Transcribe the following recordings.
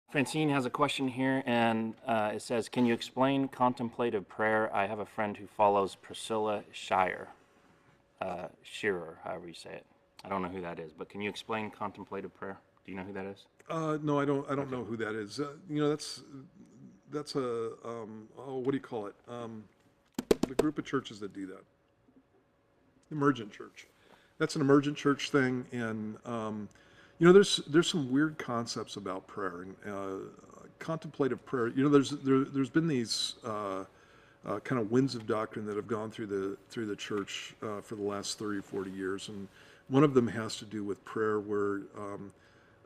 Francine has a question here, and it says, "Can you explain contemplative prayer? I have a friend who follows Priscilla Shearer, however you say it. I don't know who that is, but can you explain contemplative prayer? Do you know who that is?" No, I don't. I don't Okay. know who that is. That's a what do you call it? The group of churches that do that. Emergent church. That's an emergent church thing, and there's some weird concepts about prayer and contemplative prayer. There's been these kind of winds of doctrine that have gone through the church for the last 30 or 40 years, and one of them has to do with prayer, where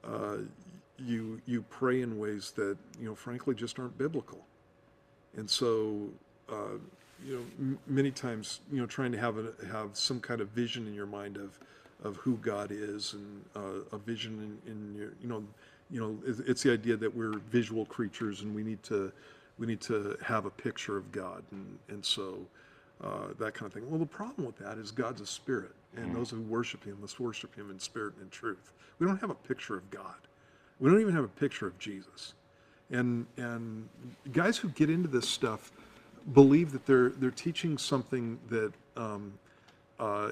uh, you pray in ways that frankly just aren't biblical. And so many times trying to have some kind of vision in your mind of who God is, and a vision in your it's the idea that we're visual creatures, and we need to have a picture of God, and so that kind of thing. Well, the problem with that is God's a spirit, and those who worship Him must worship Him in spirit and in truth. We don't have a picture of God. We don't even have a picture of Jesus. And guys who get into this stuff believe that they're teaching something that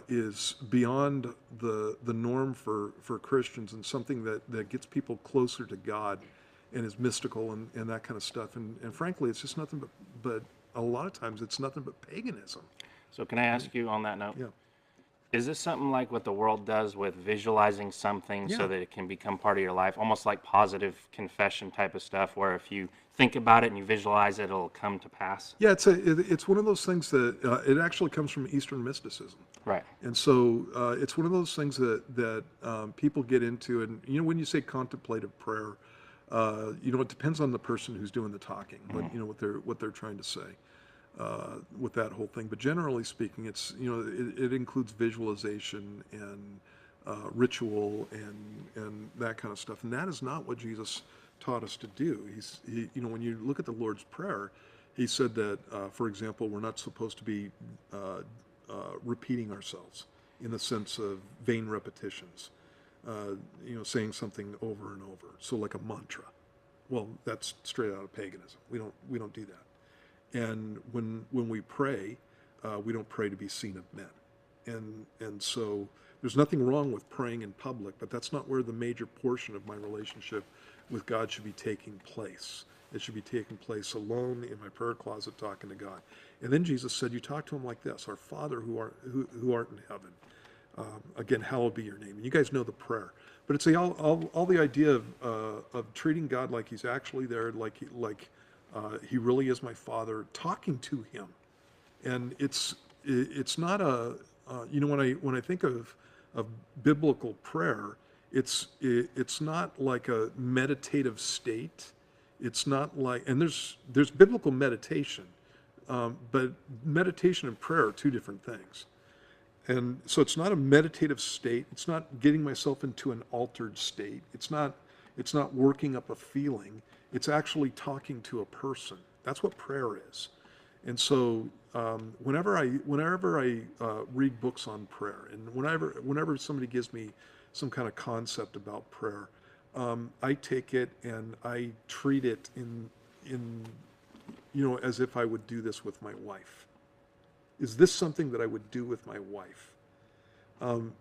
is beyond the norm for Christians, and something that gets people closer to God and is mystical, and that kind of stuff. And frankly, it's just nothing but a lot of times it's nothing but paganism. So can I ask you on that note, Yeah. is this something like what the world does with visualizing something so Yeah. that it can become part of your life, almost like positive confession type of stuff, where if you think about it and you visualize it, it'll come to pass? Yeah, it's one of those things that it actually comes from Eastern mysticism. Right. And so it's one of those things that people get into. And when you say contemplative prayer, it depends on the person who's doing the talking, what they're trying to say with that whole thing. But generally speaking, it includes visualization and ritual and that kind of stuff. And that is not what Jesus taught us to do. When you look at the Lord's Prayer, He said that, for example, we're not supposed to be repeating ourselves in the sense of vain repetitions, saying something over and over. So like a mantra. Well, that's straight out of paganism. We don't do that. And when we pray, we don't pray to be seen of men. And so there's nothing wrong with praying in public, but that's not where the major portion of my relationship with God should be taking place. It should be taking place alone in my prayer closet, talking to God. And then Jesus said, "You talk to Him like this: Our Father who art in heaven. Again, hallowed be Your name." And you guys know the prayer, but it's all the idea of treating God like He's actually there, like He really is my Father, talking to Him. And it's not when I think of biblical prayer, it's not like a meditative state. It's not like, and there's biblical meditation, but meditation and prayer are two different things. And so it's not a meditative state. It's not getting myself into an altered state. It's not working up a feeling. It's actually talking to a person. That's what prayer is. And so whenever I read books on prayer, and whenever somebody gives me some kind of concept about prayer, I take it and I treat it in as if I would do this with my wife. Is this something that I would do with my wife?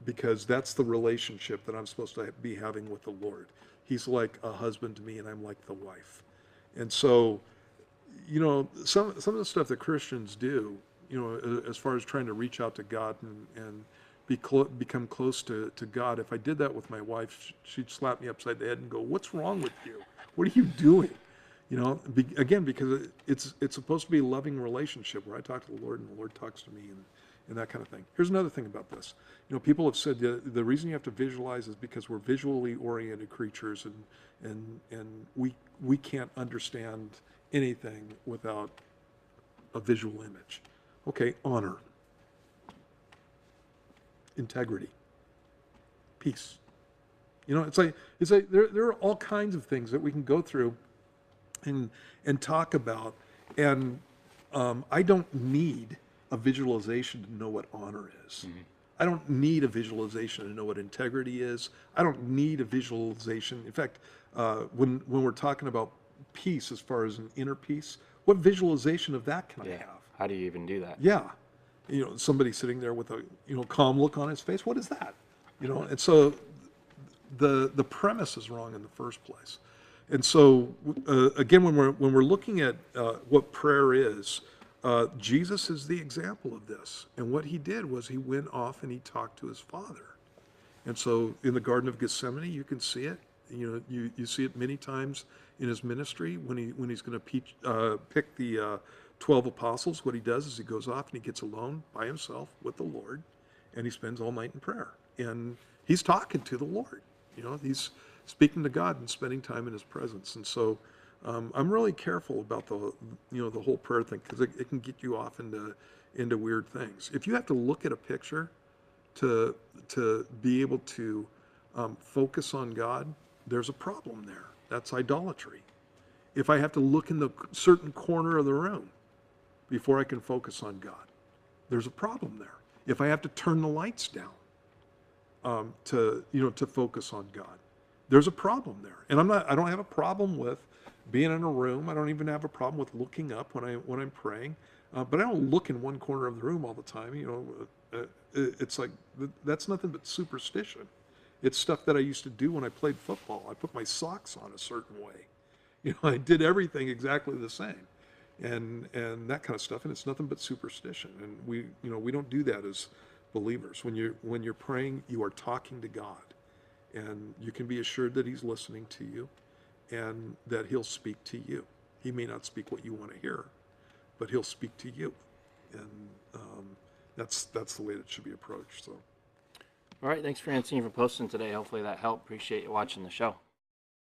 Because that's the relationship that I'm supposed to be having with the Lord. He's like a husband to me, and I'm like the wife. And so, some of the stuff that Christians do, as far as trying to reach out to God and become close to God. If I did that with my wife, she'd slap me upside the head and go, "What's wrong with you? What are you doing?" Again, because it's supposed to be a loving relationship where I talk to the Lord and the Lord talks to me, and that kind of thing. Here's another thing about this. People have said the reason you have to visualize is because we're visually oriented creatures, and we can't understand anything without a visual image. Okay, honor, integrity, peace. It's like there are all kinds of things that we can go through and talk about, and I don't need a visualization to know what honor is. I don't need a visualization to know what integrity is. I don't need a visualization. In fact, when we're talking about peace, as far as an inner peace, what visualization of that can I Yeah. have? How do you even do that? Yeah, somebody sitting there with a calm look on his face. What is that? And so the premise is wrong in the first place. And so again, when we're looking at what prayer is, Jesus is the example of this. And what he did was he went off and he talked to his Father. And so in the Garden of Gethsemane, you can see it. You see it many times in his ministry when he's going to pick the 12 apostles. What he does is he goes off and he gets alone by himself with the Lord, and he spends all night in prayer. And he's talking to the Lord. He's speaking to God and spending time in his presence. And so I'm really careful about the whole prayer thing, because it can get you off into weird things. If you have to look at a picture to be able to focus on God, there's a problem there. That's idolatry. If I have to look in the certain corner of the room before I can focus on God, there's a problem there. If I have to turn the lights down to focus on God, there's a problem there. And I don't have a problem with being in a room. I don't even have a problem with looking up when I'm praying. But I don't look in one corner of the room all the time. It's like that's nothing but superstition. It's stuff that I used to do when I played football. I put my socks on a certain way. I did everything exactly the same, and that kind of stuff. And it's nothing but superstition. And we don't do that as believers. When you're praying, you are talking to God, and you can be assured that He's listening to you, and that He'll speak to you. He may not speak what you want to hear, but He'll speak to you, and that's the way it should be approached. So. All right. Thanks, Francine, for posting today. Hopefully that helped. Appreciate you watching the show.